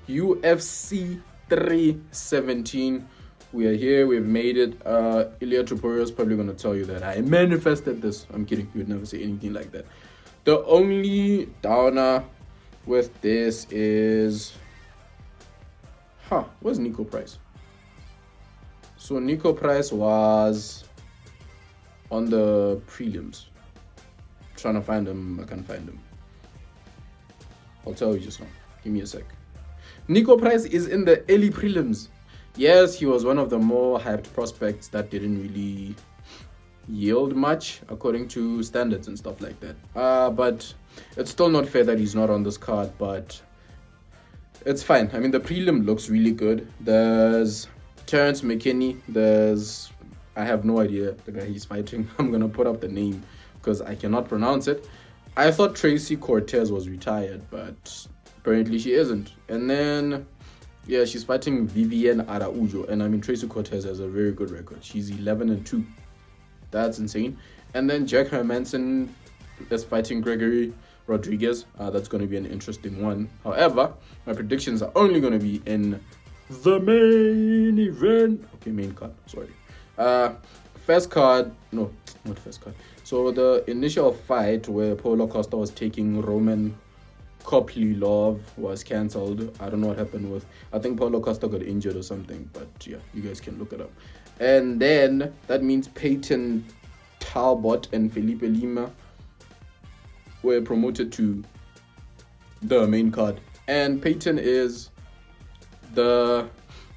UFC 317. We are here. We've made it. Ilya Tuporio is probably going to tell you that I manifested this. I'm kidding. You would never say anything like that. The only downer with this is... where's Nico Price? So Nico Price was on the prelims. Trying to find him. I can't find him. I'll tell you just now. Give me a sec. Nico Price is in the early prelims. Yes, he was one of the more hyped prospects that didn't really yield much according to standards and stuff like that. But it's still not fair that he's not on this card, but it's fine. I mean, the prelim looks really good. There's Terrence McKinney. I have no idea the guy he's fighting. I'm going to put up the name because I cannot pronounce it. I thought Tracy Cortez was retired, but apparently she isn't. And then, yeah, she's fighting Vivienne Araujo. And I mean, Tracy Cortez has a very good record. She's 11-2. That's insane. And then Jack Hermanson is fighting Gregory Rodriguez. That's going to be an interesting one. However, my predictions are only going to be in the main event. Okay, main card. Sorry. First card. No, not first card. So the initial fight where Paulo Costa was taking Roman Kopylov was cancelled. I don't know what happened with... I think Paulo Costa got injured or something. But yeah, you guys can look it up. And then that means Peyton Talbot and Felipe Lima were promoted to the main card. And Peyton is the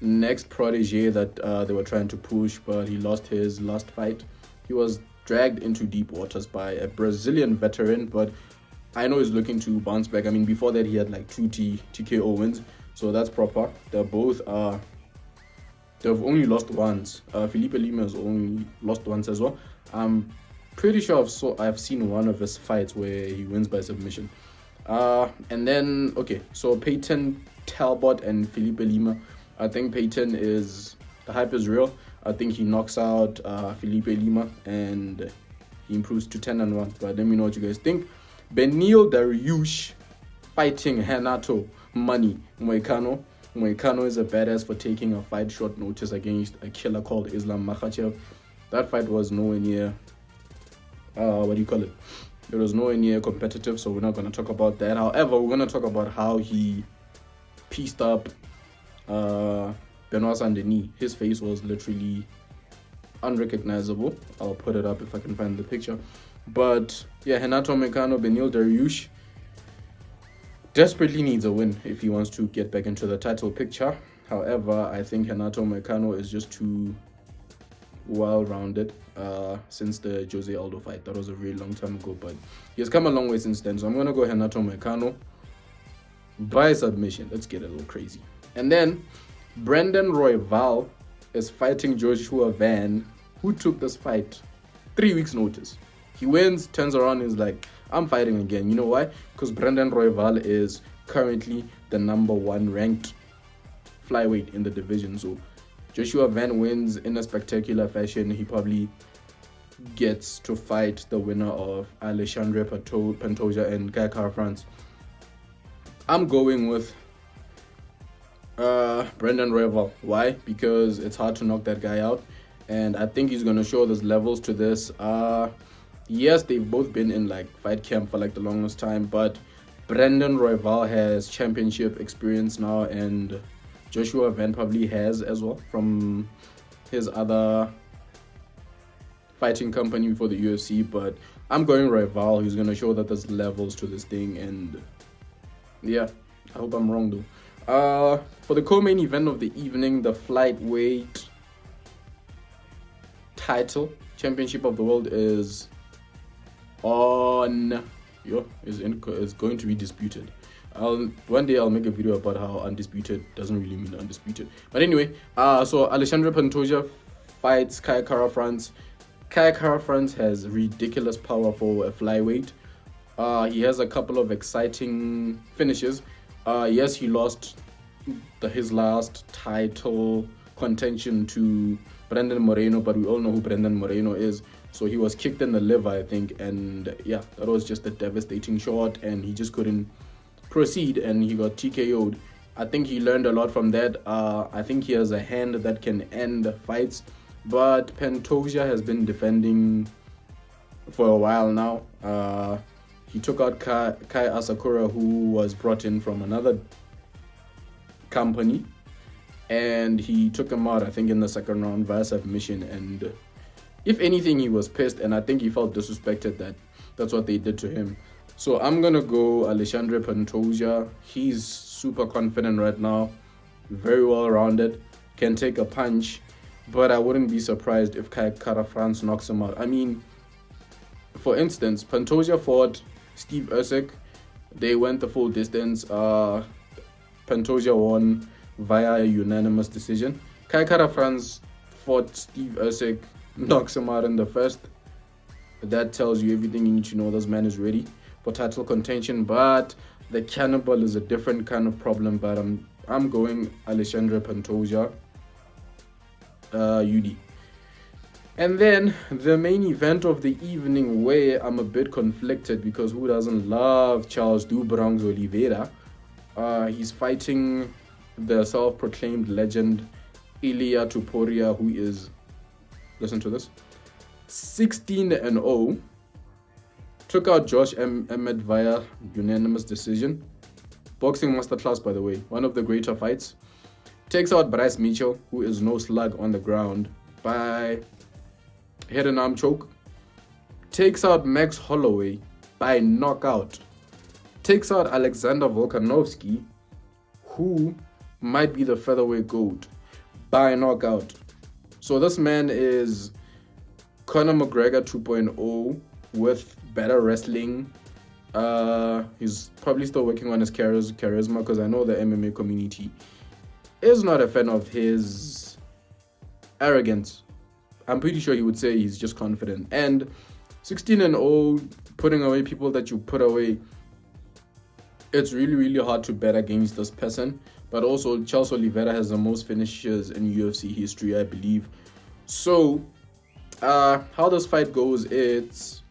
next protege that they were trying to push, but he lost his last fight. He was dragged into deep waters by a Brazilian veteran, but I know he's looking to bounce back. I mean, before that, he had like 2 TKO wins, so that's proper. They're both... they've only lost once. Felipe Lima has only lost once as well. I'm pretty sure I've seen one of his fights where he wins by submission. And then, okay, so Peyton Talbot and Felipe Lima. I think Peyton is... The hype is real. I think he knocks out Felipe Lima and he improves to 10-1. But let me know what you guys think. Beneil Dariush fighting Renato Money Moicano. Moicano is a badass for taking a fight short notice against a killer called Islam Makhachev. That fight was nowhere near, It was nowhere near competitive, so we're not going to talk about that. However, we're going to talk about how he pieced up Benoit Saint-Denis. His face was literally unrecognizable. I'll put it up if I can find the picture. But yeah, Renato Moicano, Beneil Dariush desperately needs a win if he wants to get back into the title picture. However, I think Renato Moicano is just too well-rounded since the Jose Aldo fight. That was a really long time ago, but he has come a long way since then. So I'm going to go Renato Moicano by submission. Let's get a little crazy. And then Brandon Royval is fighting Joshua Van, who took this fight 3 weeks notice. He wins, turns around, and is like, I'm fighting again. You know why? Because Brandon Royval is currently the #1 ranked flyweight in the division. So Joshua Van wins in a spectacular fashion. He probably gets to fight the winner of Alexandre Pantoja and Kai Kara-France. I'm going with Brandon Royval. Why? Because it's hard to knock that guy out. And I think he's going to show there's levels to this. Yes, they've both been in like fight camp for like the longest time, but Brandon Royval has championship experience now, and Joshua Van probably has as well from his other fighting company before the UFC. But I'm going Royval. He's going to show that there's levels to this thing, and yeah, I hope I'm wrong though. For the co-main event of the evening, the flyweight title, championship of the world is going to be disputed. One day I'll make a video about how undisputed doesn't really mean undisputed. But anyway, so Alexandre Pantoja fights Kai Kara-France. Kai Kara-France has ridiculous power for a flyweight. He has a couple of exciting finishes. Yes, he lost his last title contention to Brandon Moreno, but we all know who Brandon Moreno is. So he was kicked in the liver, I think, and yeah, that was just a devastating shot, and he just couldn't proceed, and he got TKO'd. I think he learned a lot from that. I think he has a hand that can end fights. But Pantoja has been defending for a while now. He took out Kai Asakura, who was brought in from another company. And he took him out, I think, in the second round via submission. And if anything, he was pissed. And I think he felt disrespected that that's what they did to him. So I'm going to go Alexandre Pantoja. He's super confident right now. Very well-rounded. Can take a punch. But I wouldn't be surprised if Kai Kara-France knocks him out. I mean, for instance, Pantoja fought Steve Usyk. They went the full distance. Pantoja won via a unanimous decision. Kai Kara-France fought Steve Usyk, knocks him out in the first. That tells you everything you need to know. This man is ready for title contention, but the cannibal is a different kind of problem. But I'm going Alexandre Pantoja, UD. And then the main event of the evening, where I'm a bit conflicted because who doesn't love Charles do Bronx Oliveira? He's fighting the self-proclaimed legend Ilia Topuria, who is, listen to this, 16-0. Took out Josh Emmett via unanimous decision. Boxing masterclass, by the way. One of the greater fights. Takes out Bryce Mitchell, who is no slug on the ground, by head and arm choke. Takes out Max Holloway by knockout. Takes out Alexander Volkanovski, who might be the featherweight GOAT, by knockout. So this man is Conor McGregor 2.0 with better wrestling. He's probably still working on his charisma, because I know the MMA community is not a fan of his arrogance. I'm pretty sure he would say he's just confident. And 16-0, putting away people that you put away, it's really, really hard to bet against this person. But also, Charles Oliveira has the most finishes in UFC history, I believe. So, how this fight goes, it's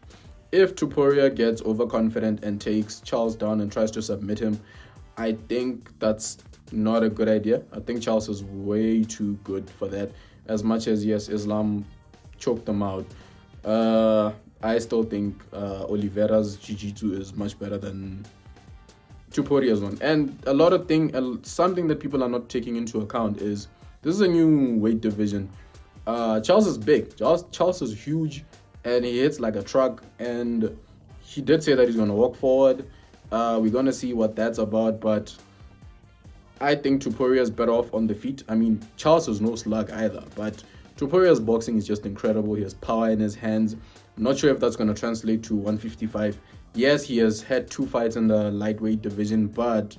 if Topuria gets overconfident and takes Charles down and tries to submit him, I think that's not a good idea. I think Charles is way too good for that. As much as, yes, Islam choked them out, I still think Oliveira's jiu-jitsu is much better than Tuporia's one. And something that people are not taking into account is this is a new weight division. Charles is big. Charles is huge, and he hits like a truck. And he did say that he's going to walk forward. We're going to see what that's about. But I think Topuria is better off on the feet. I mean, Charles is no slug either. But Tuporia's boxing is just incredible. He has power in his hands. I'm not sure if that's going to translate to 155. Yes, he has had 2 fights in the lightweight division, but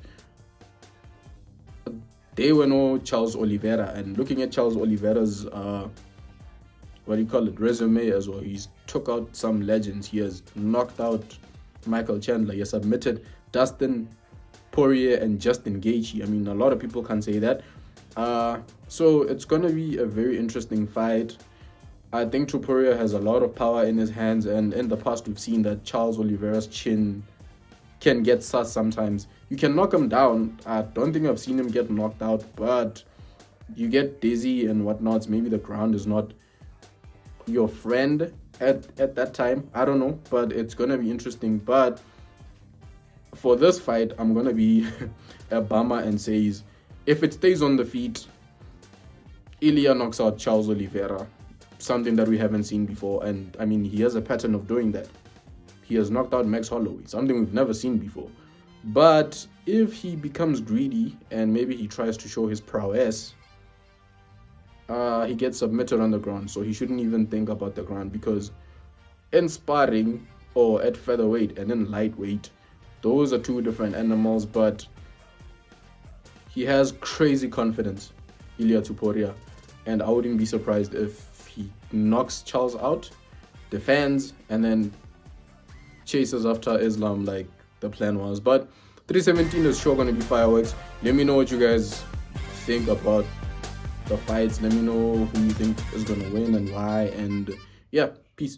they were no Charles Oliveira. And looking at Charles Oliveira's, resume as well, he's took out some legends. He has knocked out Michael Chandler. He has submitted Dustin Poirier and Justin Gaethje. I mean, a lot of people can say that. So it's going to be a very interesting fight. I think Topuria has a lot of power in his hands, and in the past we've seen that Charles Oliveira's chin can get sus sometimes. You can knock him down. I don't think I've seen him get knocked out, but you get dizzy and whatnot. Maybe the ground is not your friend at that time. I don't know, but it's going to be interesting. But for this fight, I'm going to be a bummer and says, if it stays on the feet, Ilia knocks out Charles Oliveira. Something that we haven't seen before. And I mean, he has a pattern of doing that. He has knocked out Max Holloway, something we've never seen before. But if he becomes greedy and maybe he tries to show his prowess, he gets submitted on the ground. So he shouldn't even think about the ground, because in sparring or at featherweight and in lightweight, those are 2 different animals. But he has crazy confidence, Ilia Topuria, and I wouldn't be surprised if he knocks Charles out, defends, and then chases after Islam like the plan was. But 317 is sure going to be fireworks. Let me know what you guys think about the fights. Let me know who you think is going to win and why. And yeah, peace.